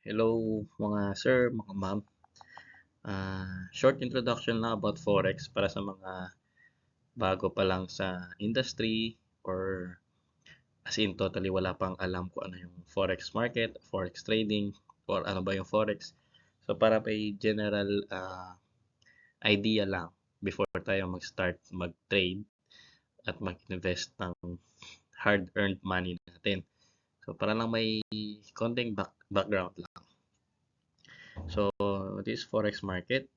Hello mga sir, mga ma'am. Short introduction lang about Forex para sa mga bago pa lang sa industry or as in totally wala pang alam kung ano yung Forex market, Forex trading, or ano ba yung Forex. So para may general idea lang before tayo mag-start mag-trade at mag-invest ng hard-earned money natin. So para lang may konting background lang. So this Forex market.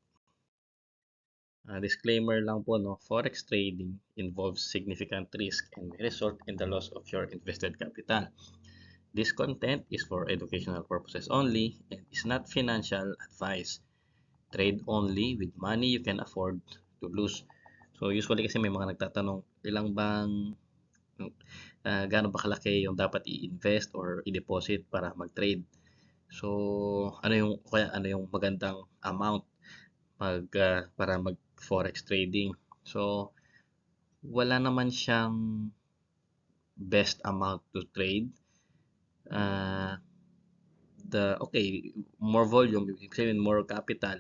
Disclaimer lang po, no, Forex trading involves significant risk and may result in the loss of your invested capital. This content is for educational purposes only and is not financial advice. Trade only with money you can afford to lose. So usually kasi may mga nagtatanong, ilang bang gaano ba kalaki yung dapat i-invest or i-deposit para mag-trade. So ano yung magandang amount para mag forex trading. So wala naman siyang best amount to trade. Uh, more volume, ibig sabihin more capital,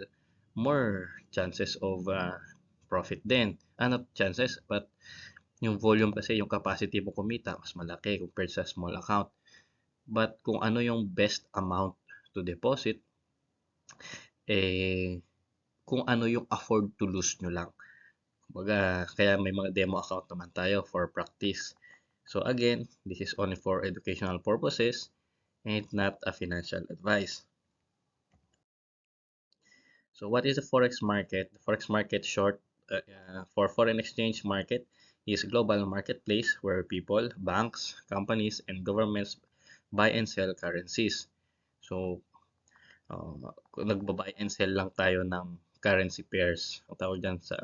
more chances of profit din. Not chances, but yung volume kasi, yung capacity mo kumita, mas malaki compared sa small account. But kung ano yung best amount to deposit, kung ano yung afford to lose nyo lang. Kumbaga, kaya may mga demo account naman tayo for practice. So again, this is only for educational purposes and not a financial advice. So what is the forex market? The forex market for foreign exchange market is a global marketplace where people, banks, companies, and governments buy and sell currencies. So nagba-buy and sell lang tayo ng currency pairs. Ang tawag dyan sa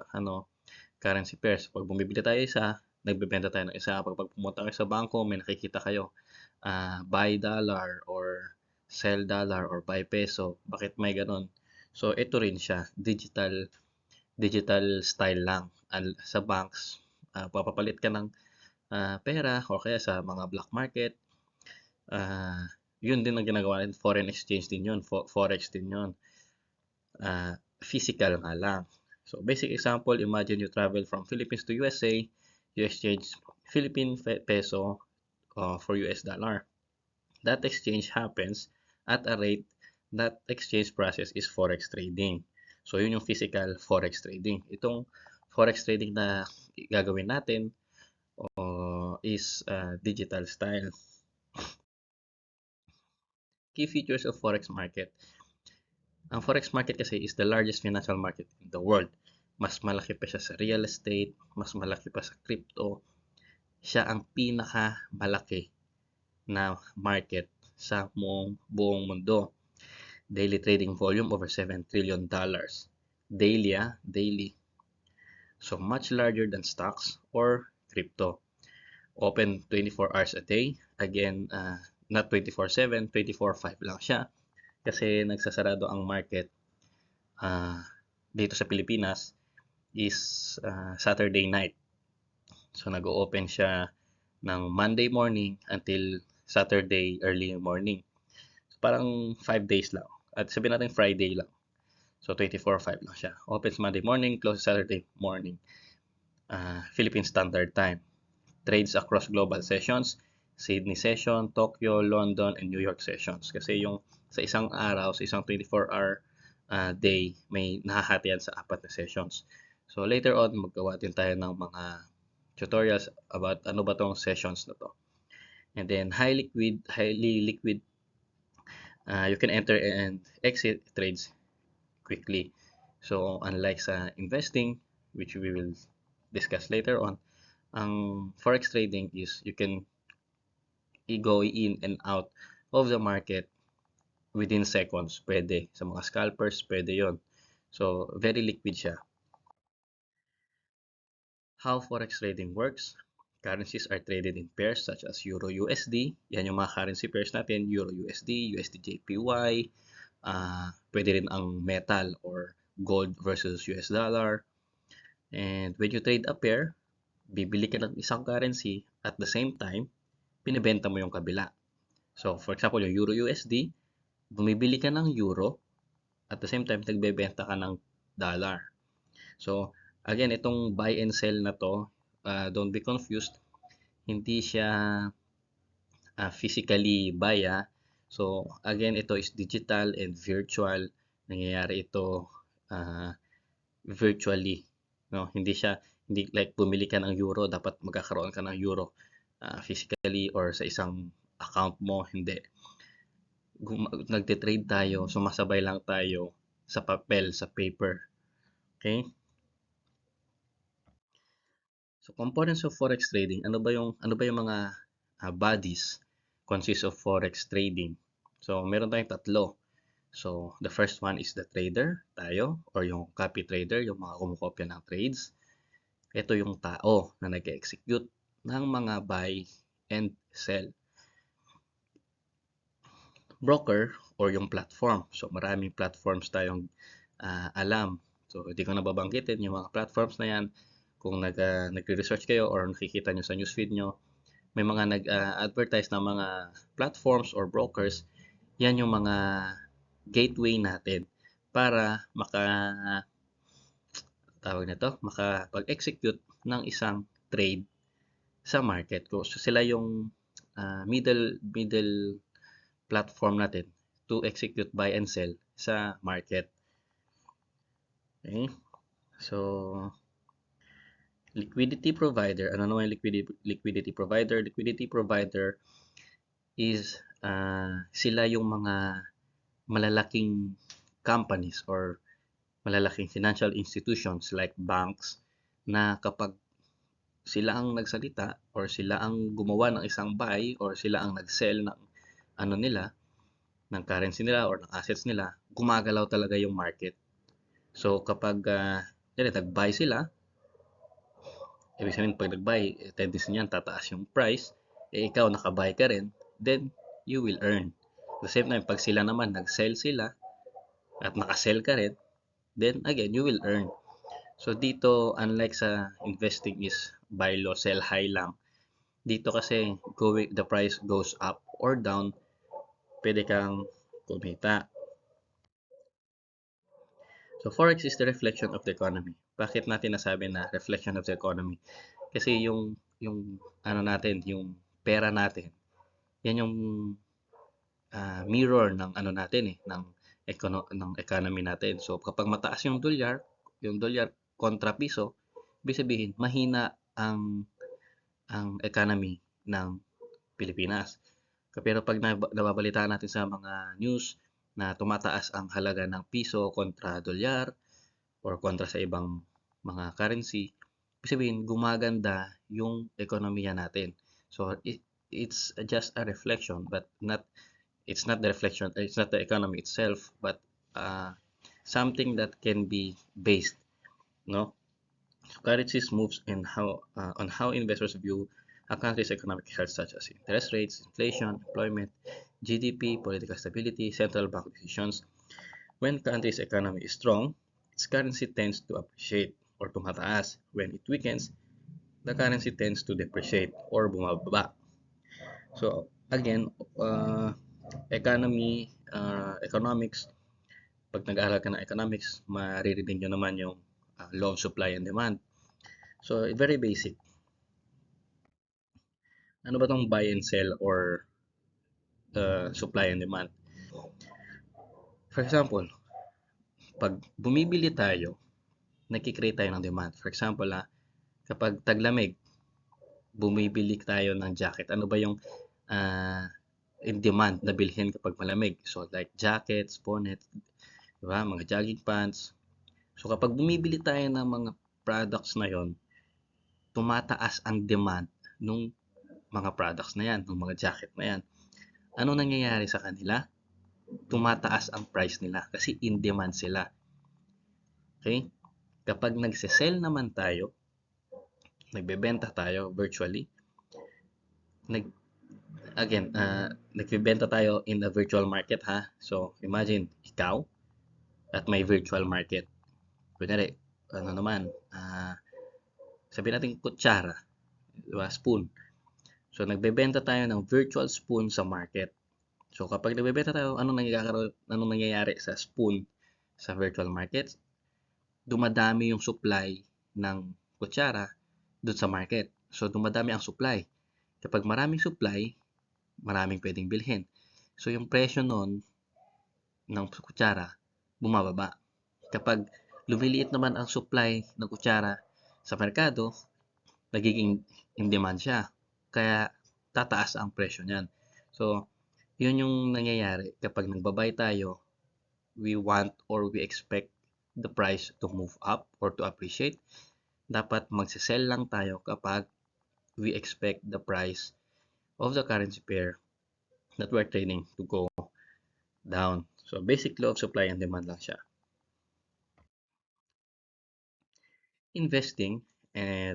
currency pairs. Pag bumibili tayo isa, nagbebenta tayo ng isa. Pag pumunta kayo sa bangko, may nakikita kayo buy dollar or sell dollar or buy peso. Bakit may ganon? So ito rin siya, digital style lang. Sa banks, papapalit ka ng pera o kaya sa mga black market, yun din ang ginagawa natin, foreign exchange din yun, forex din yun. Physical nga lang. So basic example, imagine you travel from Philippines to USA, you exchange Philippine peso for US dollar. That exchange happens at a rate. That exchange process is forex trading. So yun yung physical forex trading. Itong forex trading na gagawin natin is digital style. Key features of forex market. Ang forex market kasi is the largest financial market in the world. Mas malaki pa siya sa real estate, mas malaki pa sa crypto. Siya ang pinakamalaki na market sa buong mundo. Daily trading volume over $7 trillion. Daily. So much larger than stocks or crypto. Open 24 hours a day. Again, not 24/7, 24/5 lang siya. Kasi nagsasarado ang market dito sa Pilipinas is Saturday night. So nag-open siya ng Monday morning until Saturday early morning. So parang 5 days lang. At sabihin natin Friday lang. So 24/5 lang siya. Opens Monday morning, closes Saturday morning. Philippine Standard Time. Trades across global sessions. Sydney session, Tokyo, London, and New York sessions. Kasi yung sa isang araw, sa isang 24-hour day, may nahahatian sa 4 na sessions. So later on, maggawa din tayo ng mga tutorials about ano ba tong sessions na to. And then highly liquid, you can enter and exit trades quickly. So unlike sa investing, which we will discuss later on, ang forex trading is you can go in and out of the market within seconds. Pwede. Sa mga scalpers, pwede yon. So, very liquid siya. How forex trading works? Currencies are traded in pairs such as Euro-USD. Yan yung mga currency pairs natin. Euro-USD, USD-JPY. Pwede rin ang metal or gold versus US dollar. And when you trade a pair, bibili ka ng isang currency at the same time, pinibenta mo yung kabila. So, for example, yung Euro-USD, bumibili ka ng euro, at the same time, nagbebenta ka ng dollar. So, again, itong buy and sell na to, don't be confused. Hindi siya physically buy. So, again, ito is digital and virtual. Nangyayari ito uh, virtually. No? Hindi like bumili ka ng euro, dapat magkakaroon ka ng euro physically or sa isang account mo. Hindi. Nagte-trade tayo, sumasabay lang tayo sa papel, sa paper. Okay? So components of forex trading, ano ba yung mga bodies consist of forex trading? So meron tayong tatlo. So the first one is the trader, tayo, or yung copy trader, yung mga kumukopya ng trades. Ito yung tao na nag-execute ng mga buy and sell. Broker or yung platform. So maraming platforms tayong alam. So hindi ko na babanggitin yung mga platforms na yan. Kung nagre-research kayo or nakikita nyo sa newsfeed nyo, may mga nag-advertise na mga platforms or brokers. Yan yung mga gateway natin para makapag-execute ng isang trade sa market ko. So sila yung middle platform natin to execute buy and sell sa market. Okay? So, liquidity provider. Ano naman yung liquidity provider? Liquidity provider is sila yung mga malalaking companies or malalaking financial institutions like banks na kapag sila ang nagsalita or sila ang gumawa ng isang buy or sila ang nag-sell ng ano nila, ng currency nila or ng assets nila, gumagalaw talaga yung market. So kapag nag-buy sila, ibig sabihin pag nag-buy, tendency niyan tataas yung price, ikaw naka-buy ka rin, then you will earn. At the same time, pag sila naman nag-sell sila at naka-sell ka rin, then again, you will earn. So dito, unlike sa investing is buy low, sell high lang, dito kasi the price goes up or down, pwede kang kumita. So forex is the reflection of the economy. Bakit natin nasabi na reflection of the economy? Kasi yung ano natin, yung pera natin, yan yung mirror ng ano natin ng economy natin. So kapag mataas yung dolyar kontra piso, ibig sabihin mahina ang economy ng Pilipinas. Pero pag nababalitaan natin sa mga news na tumataas ang halaga ng piso kontra dolyar or kontra sa ibang mga currency, ibig sabihin gumaganda yung ekonomiya natin. So it's just a reflection, but it's not the economy itself, but something that can be based, no? Currencies moves in on how investors view a country's economic health, such as interest rates, inflation, employment, GDP, political stability, central bank decisions. When country's economy is strong, its currency tends to appreciate or tumataas. When it weakens, the currency tends to depreciate or bumababa. So again, economics, pag nag-aaral ka ng economics, maririnig nyo naman yung law of supply and demand. So very basic. Ano ba tong buy and sell or supply and demand? For example, pag bumibili tayo, nagki-create tayo ng demand. For example, kapag taglamig, bumibili tayo ng jacket. Ano ba yung in demand na bilhin kapag malamig? So like jackets, bonnet, diba? Mga jogging pants. So kapag bumibili tayo ng mga products na yon, tumataas ang demand nung mga products na yan, ng mga jacket na yan. Ano nangyayari sa kanila? Tumataas ang price nila kasi in demand sila. Okay? Kapag nagse-sell naman tayo, nagbebenta tayo virtually, nagbebenta tayo in a virtual market, ha? So imagine ikaw at may virtual market. Kunyari, ano naman, sabihin natin kutsara, diba? Spoon. So nagbebenta tayo ng virtual spoon sa market. So So kapag nagbebenta tayo, anong nangyayari sa spoon sa virtual markets? Dumadami yung supply ng kutsara doon sa market. So dumadami ang supply. Kapag maraming supply, maraming pwedeng bilhin. So yung presyo nun ng kutsara bumababa. Kapag lumiliit naman ang supply ng kutsara sa merkado, nagiging in demand siya. Kaya tataas ang presyo niyan. So, yun yung nangyayari kapag nagbabay tayo, we want or we expect the price to move up or to appreciate. Dapat magsisell lang tayo kapag we expect the price of the currency pair that we're trading to go down. So, basic law of supply and demand lang siya. Investing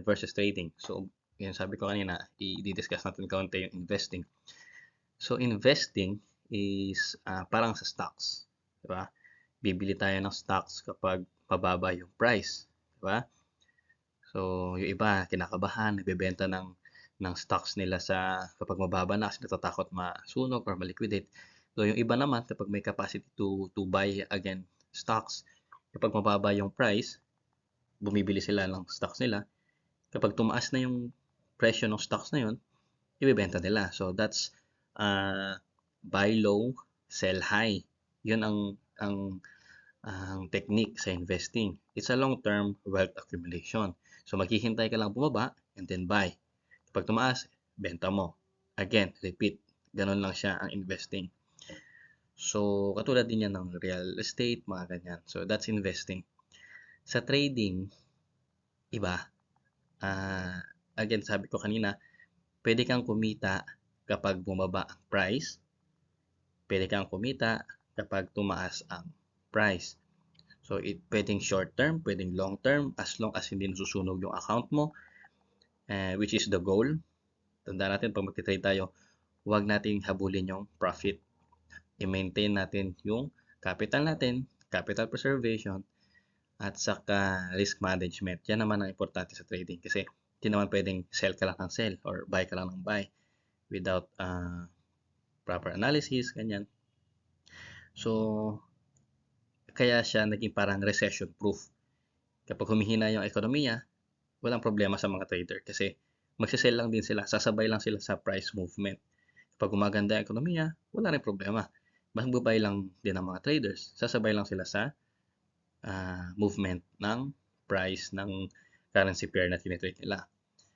versus trading. So, yun sabi ko kanina, i-discuss natin kaunti yung investing. So, investing is parang sa stocks. Diba? Bibili tayo ng stocks kapag mababa yung price. Diba? So, yung iba, kinakabahan, nagbebenta ng stocks nila kapag mababa na kasi natatakot masunog or maliquidate. So, yung iba naman, kapag may capacity to buy again stocks, kapag mababa yung price, bumibili sila ng stocks nila. Kapag tumaas na yung presyo ng stocks na yun, ibebenta nila. So that's buy low, sell high. Yun ang technique sa investing. It's a long-term wealth accumulation. So maghihintay ka lang bumaba and then buy. Kapag tumaas, benta mo. Again, repeat. Ganun lang siya ang investing. So katulad din yan ng real estate, mga ganyan. So that's investing. Sa trading, iba. Again, sabi ko kanina, pwede kang kumita kapag bumaba ang price. Pwede kang kumita kapag tumaas ang price. So, pwedeng short term, pwedeng long term, as long as hindi nasusunog yung account mo, which is the goal. Tandaan natin, pag mag-trade tayo, huwag nating habulin yung profit. I-maintain natin yung capital natin, capital preservation, at saka risk management. Yan naman ang importante sa trading kasi hindi naman pwedeng sell ka lang ng sell or buy ka lang ng buy without proper analysis, ganyan. So, kaya siya naging parang recession proof. Kapag humihina yung ekonomiya, walang problema sa mga trader kasi magsisell lang din sila, sasabay lang sila sa price movement. Kapag gumaganda ang ekonomiya, wala rin problema. Magbabay lang din ang mga traders, sasabay lang sila sa movement ng price ng currency pair na tinitrade nila.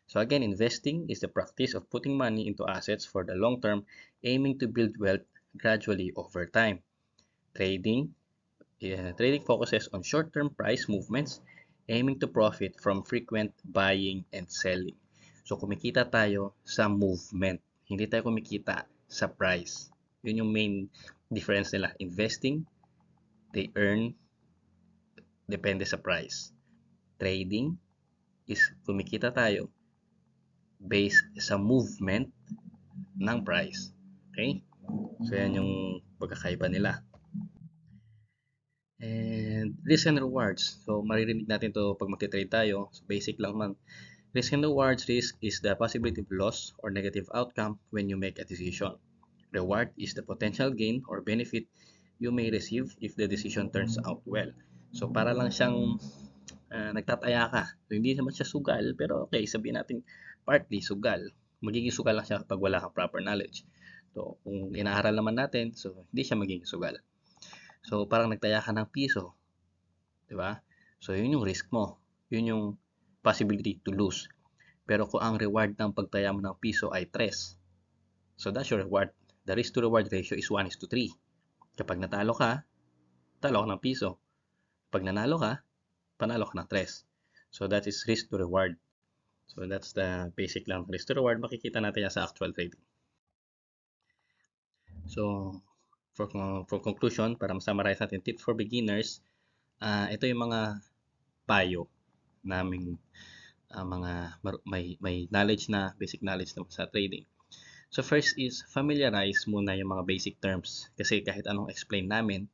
So again, investing is the practice of putting money into assets for the long term, aiming to build wealth gradually over time. Trading focuses on short-term price movements, aiming to profit from frequent buying and selling. So kumikita tayo sa movement, hindi tayo kumikita sa price. Yun yung main difference nila. Investing, they earn depende sa price. Trading is kumikita tayo based sa movement ng price. Okay? So, yan yung pagkakaiba nila. And risk and rewards. So, maririnig natin to pag magte-trade tayo. So, basic lang man. Risk and rewards. Risk is the possibility of loss or negative outcome when you make a decision. Reward is the potential gain or benefit you may receive if the decision turns out well. So, para lang siyang nagtataya ka. So, hindi naman siya sugal, pero okay, sabihin natin partly sugal. Magiging sugal lang siya kapag wala kang proper knowledge. So, kung inaaral naman natin, so hindi siya magiging sugal. So, parang nagtaya ka ng piso. Di ba? So, yun yung risk mo. Yun yung possibility to lose. Pero kung ang reward ng pagtaya mo ng piso ay 3, so that's your reward. The risk to reward ratio is 1:3. Kapag natalo ka, talo ka ng piso. Pag nanalo ka, panalo ka ng 3. So that is risk to reward. So that's the basic lang. Risk to reward, makikita natin yan sa actual trading. So for conclusion, para ma-summarize natin, tips for beginners, ito yung mga payo naming mga may knowledge na, basic knowledge na sa trading. So first is familiarize muna yung mga basic terms kasi kahit anong explain natin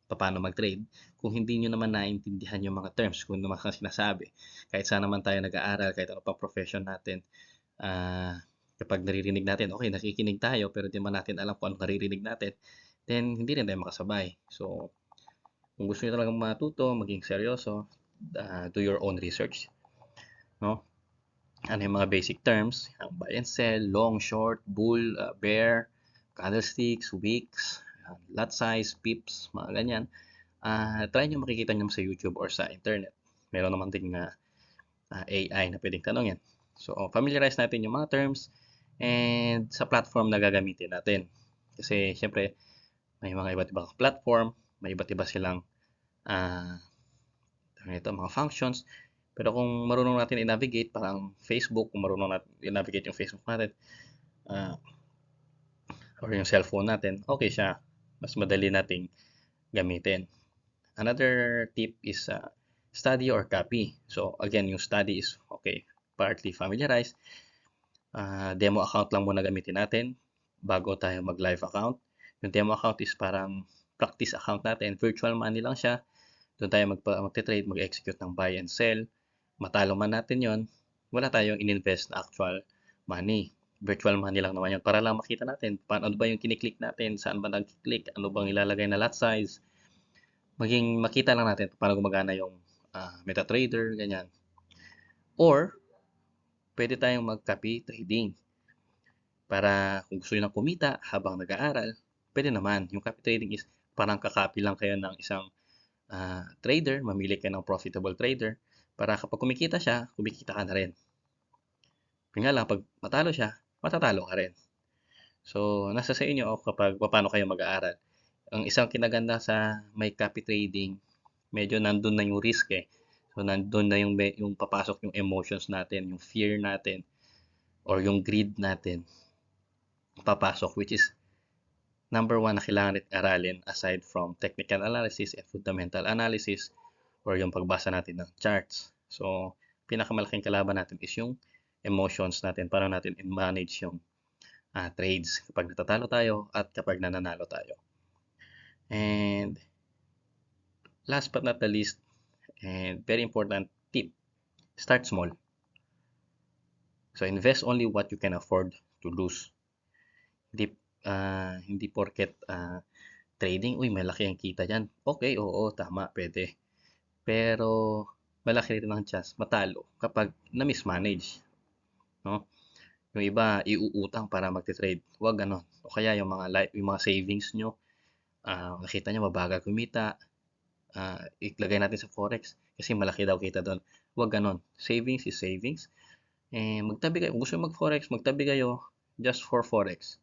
paano mag-trade, kung hindi nyo naman naintindihan yung mga terms, kung naman sinasabi, kahit saan naman tayo nag-aaral, kahit ano pa profession natin, Kapag naririnig natin, okay, nakikinig tayo pero di man natin alam kung anong naririnig natin, then hindi rin tayo makasabay. So, kung gusto niyo talagang matuto, maging seryoso, do your own research, no? Ano yung mga basic terms, ang buy and sell, long, short, bull, bear, candlesticks, wicks, lot size, pips, mga ganyan. Try nyo makikita nyo sa YouTube or sa internet. Meron naman ding AI na pwedeng tanongin. So, familiarize natin yung mga terms and sa platform na gagamitin natin. Kasi, syempre, may mga iba't ibang platform, may iba't iba silang uh, mga functions. Pero kung marunong natin i-navigate, parang Facebook, kung marunong natin i-navigate yung Facebook natin, uh, or yung cellphone natin, okay siya. Mas madali nating gamitin. Another tip is study or copy. So again, yung study is okay, partly familiarized. Demo account lang muna gamitin natin bago tayo mag-live account. Yung demo account is parang practice account natin. Virtual money lang siya. Doon tayo mag-trade, mag-execute ng buy and sell. Matalo man natin yon, wala tayong in-invest na actual money. Virtual money lang naman yun. Para lang makita natin paano ba yung kiniklik natin, saan ba nag-click, ano bang ilalagay na lot size, maging makita lang natin paano gumagana yung MetaTrader, ganyan. Or, pwede tayong mag-copy trading. Para kung gusto nyo lang kumita habang nag-aaral, pwede naman. Yung copy trading is parang kakopy lang kayo ng isang trader, mamili kayo ng profitable trader, para kapag kumikita siya, kumikita ka na rin. Yun nga lang, pag matalo siya, matatalo ka rin. So, nasa sa inyo kapag paano kayo mag-aaral. Ang isang kinaganda sa may copy trading, medyo nandun na yung risk eh. So, nandun na yung papasok yung emotions natin, yung fear natin, or yung greed natin, papasok, which is number one na kailangan natin aralin aside from technical analysis and fundamental analysis or yung pagbasa natin ng charts. So, pinakamalaking kalaban natin is yung emotions natin, paano natin i-manage yung trades kapag natatalo tayo at kapag nananalo tayo. And last but not the least, and very important tip, start small. So, invest only what you can afford to lose. Hindi porket trading, uy, malaki ang kita dyan. Okay, oo, tama, pwede. Pero, malaki rin ang chance matalo kapag na-mismanage. No? Yung iba, iuutang para magte-trade. Huwag ganon. O kaya yung mga savings nyo, nakita nyo mabagal kumita, ilagay natin sa forex kasi malaki daw kita doon. Huwag ganon. Savings is savings. Magtabi kayo. Kung gusto mag-forex, magtabi kayo just for forex.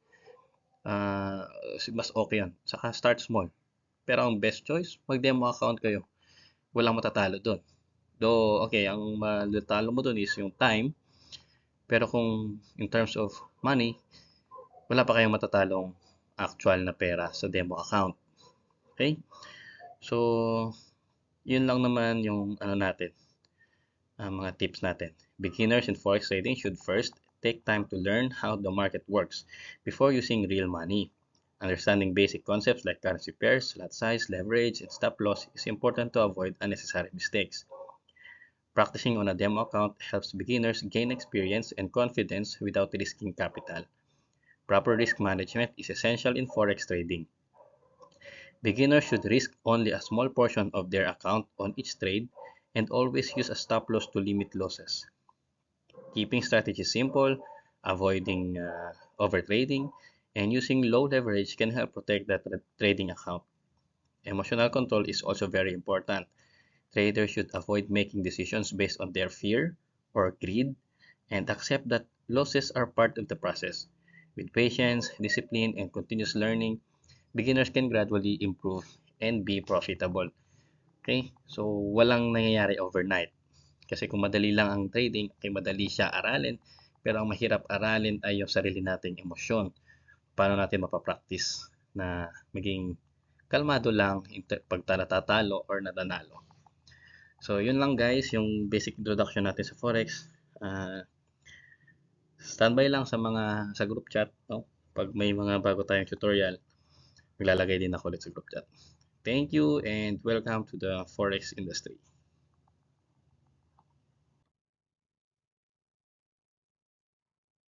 Mas okay yan. Saka start small. Pero ang best choice, mag-demo account kayo. Walang matatalo doon. Though, okay, ang matatalo mo doon is yung time. Pero kung in terms of money, wala pa kayong matatalong actual na pera sa demo account. Okay? So, yun lang naman yung natin, mga tips natin. Beginners in forex trading should first take time to learn how the market works before using real money. Understanding basic concepts like currency pairs, lot size, leverage, and stop loss is important to avoid unnecessary mistakes. Practicing on a demo account helps beginners gain experience and confidence without risking capital. Proper risk management is essential in forex trading. Beginners should risk only a small portion of their account on each trade and always use a stop loss to limit losses. Keeping strategies simple, avoiding overtrading, and using low leverage can help protect that trading account. Emotional control is also very important. Traders should avoid making decisions based on their fear or greed and accept that losses are part of the process. With patience, discipline, and continuous learning, beginners can gradually improve and be profitable. Okay? So, walang nangyayari overnight. Kasi kung madali lang ang trading, ay madali siya aralin. Pero ang mahirap aralin ay yung sarili nating emosyon. Paano natin mapapractice na maging kalmado lang pag natatalo or natanalo. So, yun lang guys, yung basic introduction natin sa Forex. Standby lang sa group chat, no? Pag may mga bago tayong tutorial, maglalagay din ako ulit sa group chat. Thank you and welcome to the Forex industry.